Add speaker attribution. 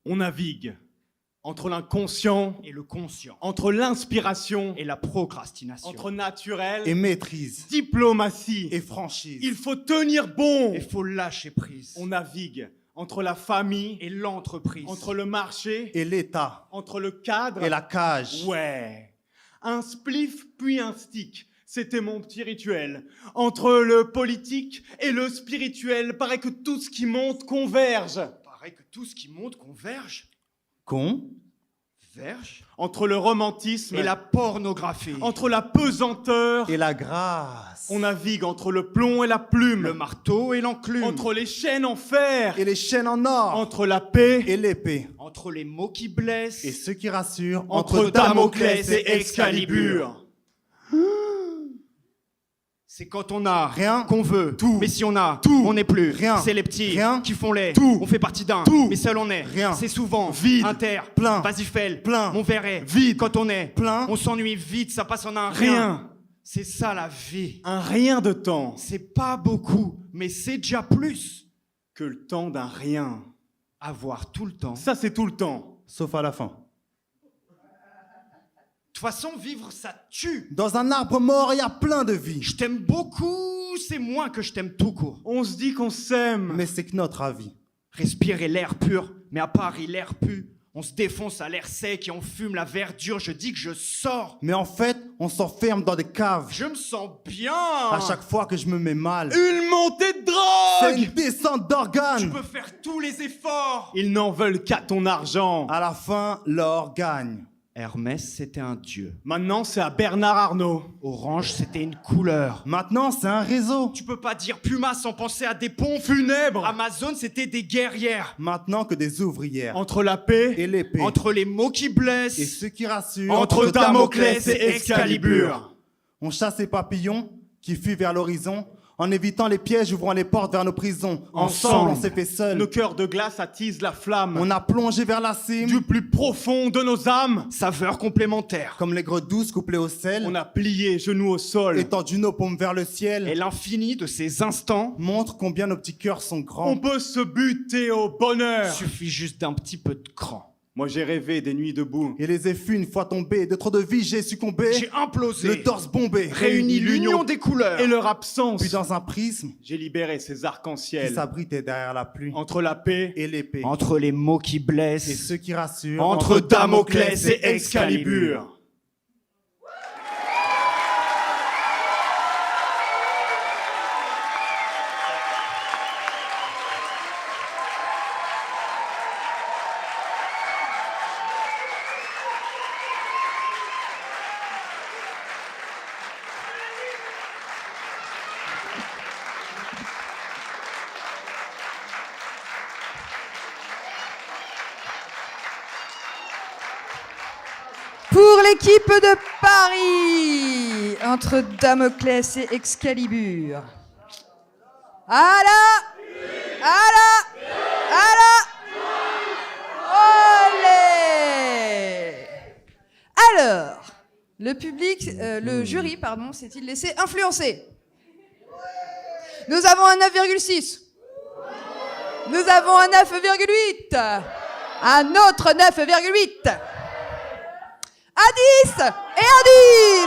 Speaker 1: On navigue entre l'inconscient
Speaker 2: et le conscient,
Speaker 1: entre l'inspiration
Speaker 2: et la procrastination,
Speaker 1: entre naturel
Speaker 3: et maîtrise,
Speaker 1: diplomatie.
Speaker 3: et franchise.
Speaker 1: Il faut tenir bon.
Speaker 2: il faut lâcher prise,
Speaker 1: On navigue entre la famille,
Speaker 2: et l'entreprise,
Speaker 1: entre le marché,
Speaker 3: Et l'État,
Speaker 1: entre le cadre
Speaker 3: et la cage.
Speaker 1: Ouais. Un spliff puis un stick. C'était mon petit rituel. Entre le politique et le spirituel, paraît que tout ce qui monte converge.
Speaker 2: Paraît que tout ce qui monte converge, verge,
Speaker 1: Entre le romantisme
Speaker 2: et la pornographie,
Speaker 1: entre la pesanteur.
Speaker 3: Et la grâce.
Speaker 1: On navigue entre le plomb et la plume.
Speaker 2: le marteau et l'enclume,
Speaker 1: Entre les chaînes en fer.
Speaker 3: Et les chaînes en or.
Speaker 1: Entre la paix.
Speaker 3: Et l'épée.
Speaker 2: entre les mots qui blessent,
Speaker 3: Et ceux qui rassurent.
Speaker 1: Entre Damoclès et Excalibur.
Speaker 2: c'est quand on a
Speaker 3: Rien.
Speaker 2: qu'on veut
Speaker 3: Tout.
Speaker 2: mais si on a
Speaker 3: Tout.
Speaker 2: on n'est plus.
Speaker 3: Rien.
Speaker 2: C'est les petits
Speaker 3: Rien.
Speaker 2: qui font les
Speaker 3: Tout.
Speaker 2: on fait partie d'un
Speaker 3: Tout.
Speaker 2: mais seul on est.
Speaker 3: Rien.
Speaker 2: C'est souvent
Speaker 1: Vide.
Speaker 2: inter,
Speaker 3: Plein.
Speaker 2: vas-y fais-le.
Speaker 3: Plein.
Speaker 2: Mon verre est
Speaker 1: Vide.
Speaker 2: quand on est
Speaker 3: Plein.
Speaker 2: on s'ennuie vite, ça passe en un rien.
Speaker 1: Rien.
Speaker 2: C'est ça la vie.
Speaker 1: Un rien de temps
Speaker 2: C'est pas beaucoup mais c'est déjà plus.
Speaker 1: que le temps d'un rien.
Speaker 2: Avoir tout le temps.
Speaker 1: Ça, c'est tout le temps.
Speaker 3: Sauf à la fin.
Speaker 2: De toute façon, vivre, ça tue.
Speaker 3: Dans un arbre mort, il y a plein de vie.
Speaker 2: Je t'aime beaucoup, c'est moins que je t'aime tout court.
Speaker 1: On se dit qu'on s'aime.
Speaker 3: Mais c'est que notre avis.
Speaker 2: Respirer l'air pur, mais à Paris, l'air pue. On se défonce à l'air sec et on fume la verdure. Je dis que je sors.
Speaker 3: Mais en fait, on s'enferme dans des caves.
Speaker 2: Je me sens bien.
Speaker 3: À chaque fois que je me mets mal.
Speaker 1: Une montée de
Speaker 3: C'est
Speaker 1: drogue.
Speaker 3: une descente
Speaker 2: Tu
Speaker 3: d'organes.
Speaker 2: peux faire tous les efforts.
Speaker 1: Ils n'en veulent qu'à ton argent.
Speaker 3: À la fin, l'or gagne.
Speaker 2: Hermès, c'était un dieu.
Speaker 1: Maintenant, c'est à Bernard Arnault.
Speaker 2: Orange, c'était une couleur.
Speaker 3: Maintenant, c'est un réseau.
Speaker 2: Tu peux pas dire Puma sans penser à des pompes.
Speaker 1: Funèbre.
Speaker 2: Amazon, c'était des guerrières.
Speaker 3: Maintenant que des ouvrières.
Speaker 1: Entre la paix
Speaker 3: Et l'épée.
Speaker 2: Entre les mots qui blessent.
Speaker 3: Et ceux qui rassurent.
Speaker 1: entre Damoclès et Excalibur.
Speaker 3: On chasse les papillons qui fuient vers l'horizon. En évitant les pièges, ouvrant les portes vers nos prisons. Ensemble, on s'est fait seul.
Speaker 1: Nos cœurs de glace attisent la flamme.
Speaker 3: On a plongé vers la cime.
Speaker 1: Du plus profond de nos âmes.
Speaker 2: Saveurs complémentaires.
Speaker 3: Comme les gros douces couplées au sel.
Speaker 1: On a plié genoux au sol.
Speaker 3: Étendu nos paumes vers le ciel.
Speaker 2: Et l'infini de ces instants
Speaker 3: Montre combien nos petits cœurs sont grands.
Speaker 1: On peut se buter au bonheur.
Speaker 2: suffit juste d'un petit peu de cran.
Speaker 1: Moi, j'ai rêvé des nuits debout.
Speaker 3: Et les effets une fois tombés. De trop de vie, j'ai succombé.
Speaker 2: J'ai implosé.
Speaker 3: Le torse bombé.
Speaker 2: Réuni l'union des couleurs.
Speaker 1: Et leur absence.
Speaker 3: Puis dans un prisme
Speaker 1: J'ai libéré ces
Speaker 3: qui
Speaker 1: arcs-en-ciel.
Speaker 3: s'abritait derrière la pluie.
Speaker 1: Entre la paix
Speaker 3: Et l'épée.
Speaker 2: Entre les mots qui
Speaker 3: Et
Speaker 2: blessent.
Speaker 3: ceux qui rassurent.
Speaker 1: entre Damoclès et Excalibur.
Speaker 4: Pour l'équipe de Paris, entre Damoclès et Excalibur. Allah, Allah, Allah, olé. Alors, le public, le jury, pardon, s'est-il laissé influencer? Nous avons un 9,6. Nous avons un 9,8. Un autre 9,8. À 10 et à 10.